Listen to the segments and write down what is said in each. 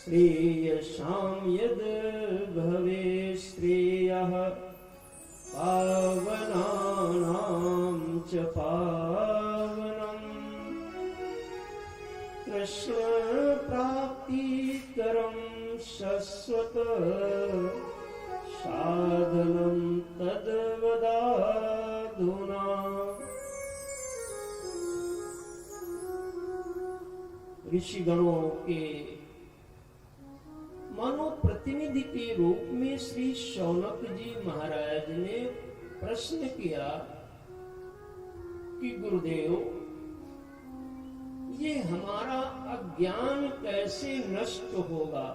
श्रेयसां यद् भवे श्रेयः पावनानां च पावनम् कृष्ण प्राप्तिकरं शश्वत साधनं तद्वदाधुना। ऋषिगणों के मानो प्रतिनिधि के रूप में श्री शौनक जी महाराज ने प्रश्न किया कि गुरुदेव, ये हमारा अज्ञान कैसे नष्ट होगा?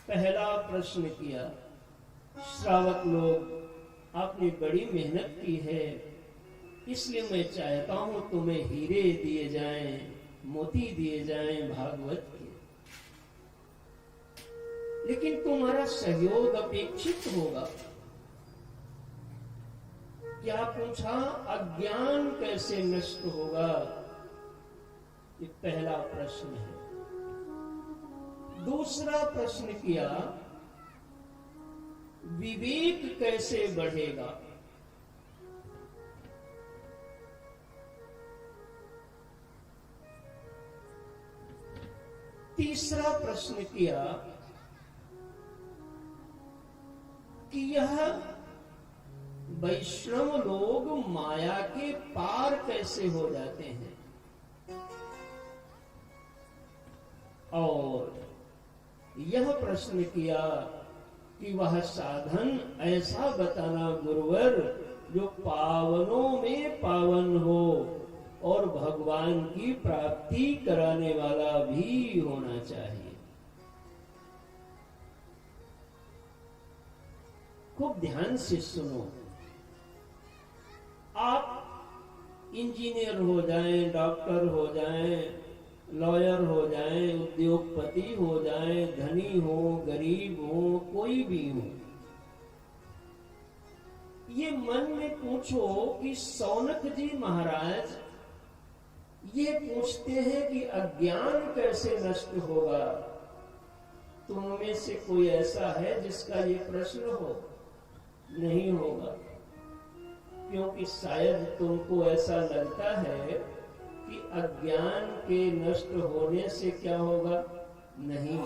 पहला प्रश्न किया। श्रावक लोग, आपने बड़ी मेहनत की है, इसलिए मैं चाहता हूं तुम्हें हीरे दिए जाएं, मोती दिए जाएं भागवत के, लेकिन तुम्हारा सहयोग अपेक्षित होगा। क्या पूछा? अज्ञान कैसे नष्ट होगा? ये पहला प्रश्न है। दूसरा प्रश्न किया, विवेक कैसे बढ़ेगा? तीसरा प्रश्न किया कि यह वैष्णव लोग माया के पार कैसे हो जाते हैं? और यह प्रश्न किया कि वह साधन ऐसा बताना गुरुवर जो पावनों में पावन हो और भगवान की प्राप्ति कराने वाला भी होना चाहिए। खूब ध्यान से सुनो। आप इंजीनियर हो जाएं, डॉक्टर हो जाएं, लॉयर हो जाएं, उद्योगपति हो जाएं, धनी हो, गरीब हो, कोई भी हो, ये मन में पूछो कि शौनक जी महाराज ये पूछते हैं कि अज्ञान कैसे नष्ट होगा। तुम में से कोई ऐसा है जिसका ये प्रश्न हो? नहीं होगा, क्योंकि शायद तुमको ऐसा लगता है कि अज्ञान के नष्ट होने से क्या होगा। नहीं,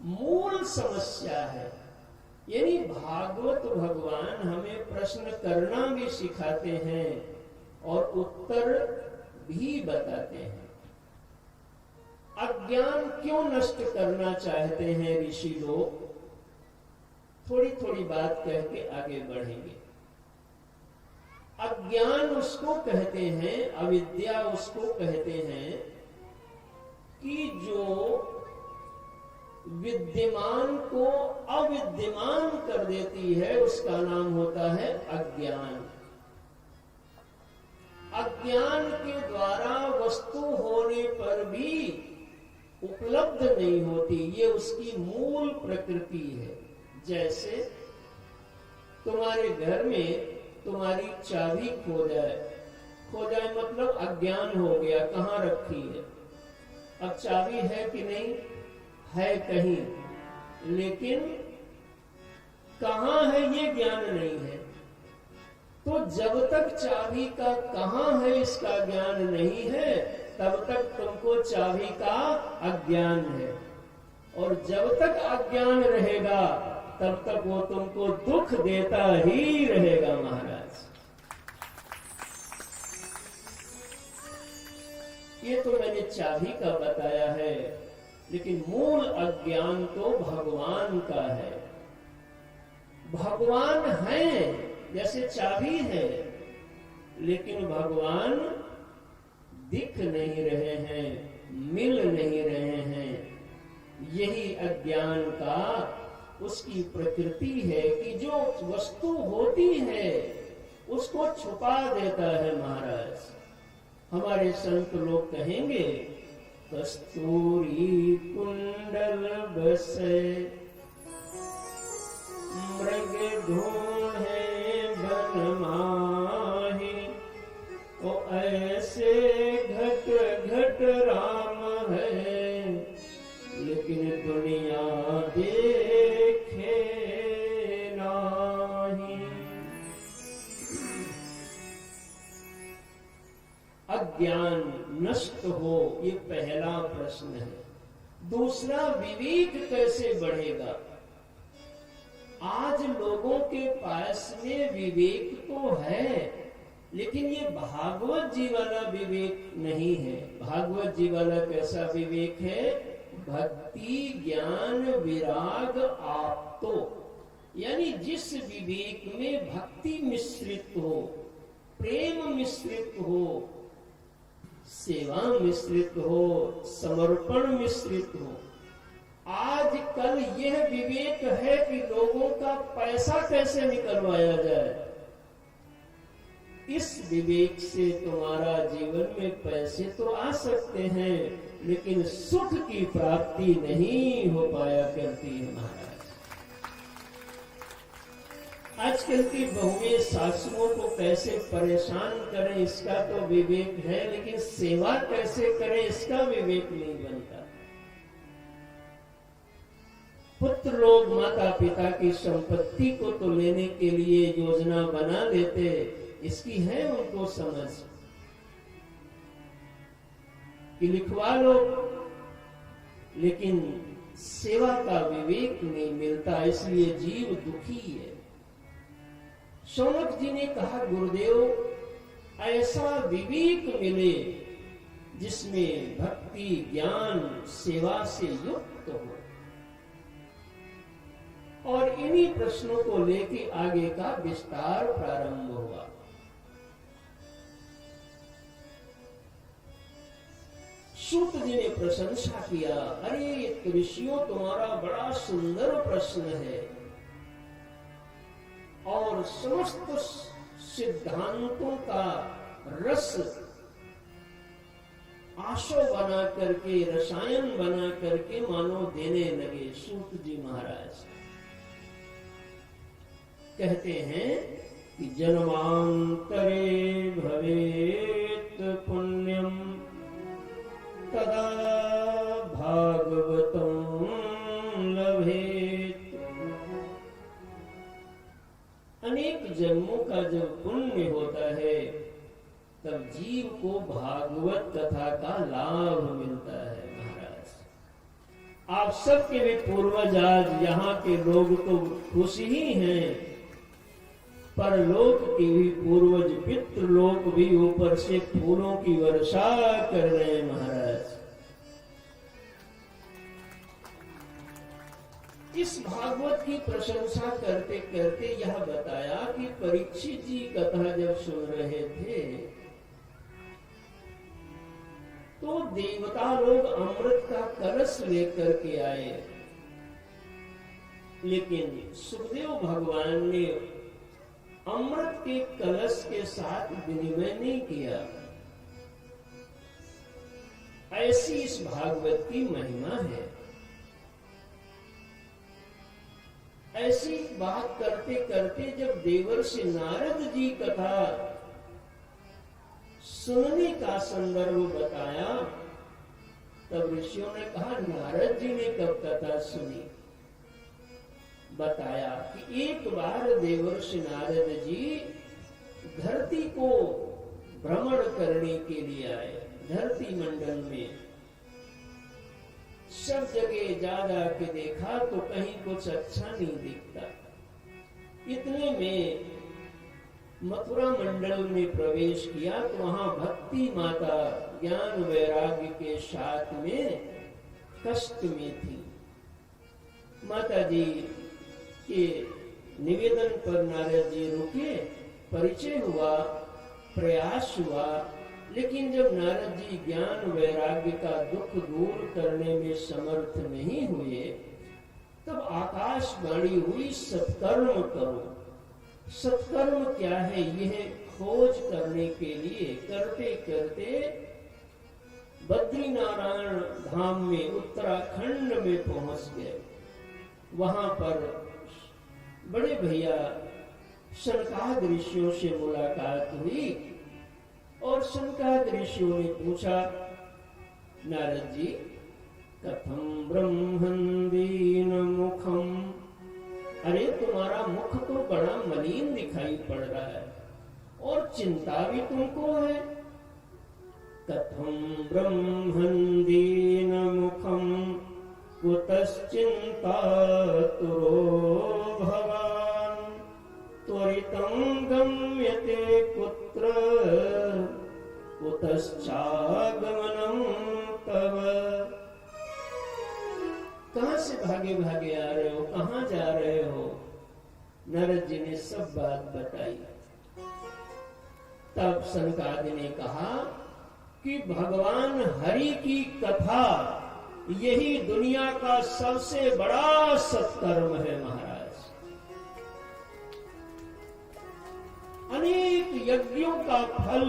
मूल समस्या है। यानी भागवत भगवान हमें प्रश्न करना भी सिखाते हैं और उत्तर भी बताते हैं। अज्ञान क्यों नष्ट करना चाहते हैं ऋषि लोग? थोड़ी थोड़ी बात कह के आगे बढ़ेंगे। अज्ञान उसको कहते हैं, अविद्या उसको कहते हैं कि जो विद्यमान को अविद्यमान कर देती है, उसका नाम होता है अज्ञान। अज्ञान के द्वारा वस्तु होने पर भी उपलब्ध नहीं होती, ये उसकी मूल प्रकृति है। जैसे तुम्हारे घर में तुम्हारी चाबी खो जाए मतलब अज्ञान हो गया, कहाँ रखी है। अब चाबी है कि नहीं है? कहीं, लेकिन कहाँ है ये ज्ञान नहीं है। तो जब तक चाबी का कहाँ है इसका ज्ञान नहीं है, तब तक तुमको चाबी का अज्ञान है। और जब तक अज्ञान रहेगा तब तक वो तुमको दुख देता ही रहेगा महाराज। ये तो मैंने चाबी का बताया है, लेकिन मूल अज्ञान तो भगवान का है। भगवान है जैसे चाबी है, लेकिन भगवान दिख नहीं रहे हैं, मिल नहीं रहे हैं। यही अज्ञान का उसकी प्रकृति है कि जो वस्तु होती है उसको छुपा देता है महाराज। हमारे संत लोग कहेंगे, कस्तूरी कुंडल बसे मृग ढूंढे बन माही, ओ ऐसे घट घट राम है, लेकिन लेकिन दुनिया देखे नाही। अज्ञान नष्ट हो, ये पहला प्रश्न है। दूसरा, विवेक कैसे बढ़ेगा? आज लोगों के पास में विवेक तो है, लेकिन ये भागवत जी वाला विवेक नहीं है। भागवत जी वाला कैसा विवेक है? भक्ति, ज्ञान, विराग, आप्तो, यानी जिस विवेक में भक्ति मिश्रित हो, प्रेम मिश्रित हो, सेवा मिश्रित हो, समर्पण मिश्रित हो। आजकल यह विवेक है कि लोगों का पैसा कैसे निकलवाया जाए। इस विवेक से तुम्हारा जीवन में पैसे तो आ सकते हैं, लेकिन सुख की प्राप्ति नहीं हो पाया करती है महाराज। आजकल की बहुएं सासुओं को कैसे परेशान करें इसका तो विवेक है, लेकिन सेवा कैसे करें इसका विवेक नहीं बनता। पुत्र लोग माता पिता की संपत्ति को तो लेने के लिए योजना बना लेते, इसकी है उनको समझ कि लिखवा लो, लेकिन सेवा का विवेक नहीं मिलता, इसलिए जीव दुखी है। शौनक जी ने कहा, गुरुदेव ऐसा विवेक मिले जिसमें भक्ति, ज्ञान, सेवा से युक्त हो। और इन्हीं प्रश्नों को लेके आगे का विस्तार प्रारंभ हुआ। सूत जी ने प्रशंसा किया, अरे ऋषियों तुम्हारा बड़ा सुंदर प्रश्न है और समस्त सिद्धांतों का रस आशो बना करके, रसायन बना करके मानो देने लगे। सूत जी महाराज कहते हैं कि जन्मांतरे भवेत पुण्यम तदा भागवतम लभेत। अनेक जन्मों का जब पुण्य होता है तब जीव को भागवत कथा का लाभ मिलता है। महाराज आप सबके भी पूर्वज, आज यहाँ के लोग तो खुश ही हैं, परलोक के भी पूर्वज पितृलोक भी ऊपर से फूलों की वर्षा कर रहे हैं। महाराज इस भागवत की प्रशंसा करते करते यह बताया कि परीक्षित जी कथा जब सुन रहे थे तो देवता लोग अमृत का कलश लेकर के आए, लेकिन सुखदेव भगवान ने अमृत के कलश के साथ विनिमय नहीं किया। ऐसी इस भागवत की महिमा है। ऐसी बात करते करते जब देवर्षि नारद जी कथा सुनने का संदर्भ बताया, तब ऋषियों ने कहा, नारद जी ने कब कथा सुनी? बताया कि एक बार देवर्षि नारद जी धरती को भ्रमण करने के लिए आए। धरती मंडल में सब जगह जा जा के देखा तो कहीं कुछ अच्छा नहीं दिखता। इतने में मथुरा मंडल में प्रवेश किया तो वहां भक्ति माता ज्ञान वैराग्य के साथ में कष्ट में थी। माता जी के निवेदन पर नारद जी रुके, परिचय हुआ, प्रयास हुआ, लेकिन जब नारद जी ज्ञान वैराग्य का दुख दूर करने में समर्थ नहीं हुए, तब आकाशवाणी हुई, सत्कर्म करो। सत्कर्म क्या है, यह खोज करने के लिए करते करते बद्रीनारायण धाम में उत्तराखंड में पहुंच गए। वहां पर बड़े भैया सनकाद ऋषियों से मुलाकात हुई और सनकाद ऋषियों ने पूछा, नारद जी कथम ब्रह्मन् दीन मुखम, अरे तुम्हारा मुख तो बड़ा मलिन दिखाई पड़ रहा है और चिंता भी तुमको है। कथम ब्रह्मन् दीन मुखम कुतश्चिंता तुरो भवान, त्वरितं गम्यते कुत्र कुतश्चागमनं तव। कहां से भागे भागे आ रहे हो, कहां जा रहे हो? नारद जी ने सब बात बताई। तब सनकादि ने कहा कि भगवान हरि की कथा यही दुनिया का सबसे बड़ा सत्कर्म है महाराज। अनेक यज्ञों का फल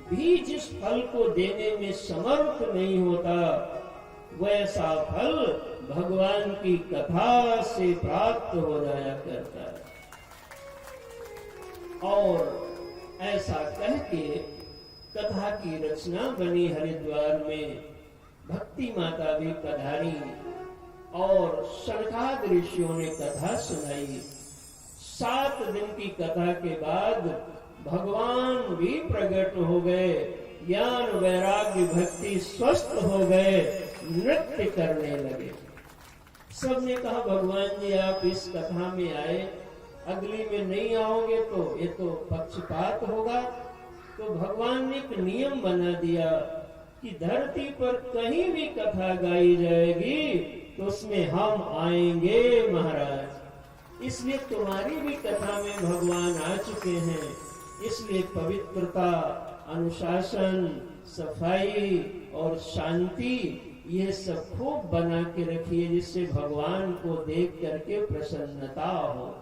भी जिस फल को देने में समर्थ नहीं होता, वैसा फल भगवान की कथा से प्राप्त हो जाया करता है। और ऐसा कह के कथा की रचना बनी। हरिद्वार में भक्ति माता भी पधारी और शनकाद ऋषियों ने कथा सुनाई। 7 दिन की कथा के बाद भगवान भी प्रकट हो गए, ज्ञान वैराग्य भक्ति स्वस्थ हो गए, नृत्य करने लगे। सबने कहा भगवान जी आप इस कथा में आए, अगली में नहीं आओगे तो ये तो पक्षपात होगा। तो भगवान ने एक नियम बना दिया कि धरती पर कहीं भी कथा गाई जाएगी तो उसमें हम आएंगे महाराज। इसलिए तुम्हारी भी कथा में भगवान आ चुके हैं। इसलिए पवित्रता, अनुशासन, सफाई और शांति ये सब खूब बना के रखिए, जिससे भगवान को देख करके प्रसन्नता हो।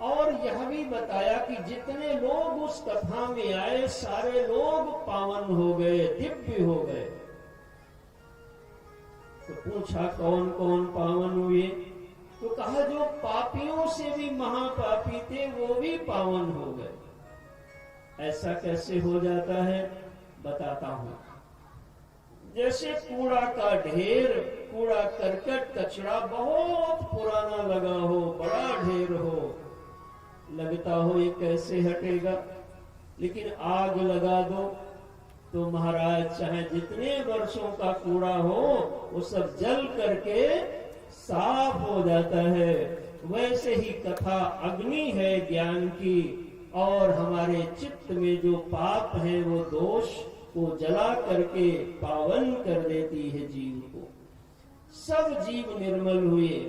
और यह भी बताया कि जितने लोग उस कथा में आए सारे लोग पावन हो गए, दिव्य हो गए। तो पूछा कौन कौन पावन हुए? तो कहा जो पापियों से भी महापापी थे वो भी पावन हो गए। ऐसा कैसे हो जाता है बताता हूं। जैसे कूड़ा का ढेर, कूड़ा करकट कचरा बहुत पुराना लगा हो, बड़ा ढेर हो, लगता हो ये कैसे हटेगा, लेकिन आग लगा दो तो महाराज चाहे जितने वर्षों का कूड़ा हो वो सब जल करके साफ हो जाता है। वैसे ही कथा अग्नि है ज्ञान की, और हमारे चित्त में जो पाप है वो दोष को जला करके पावन कर देती है जीव को। सब जीव निर्मल हुए।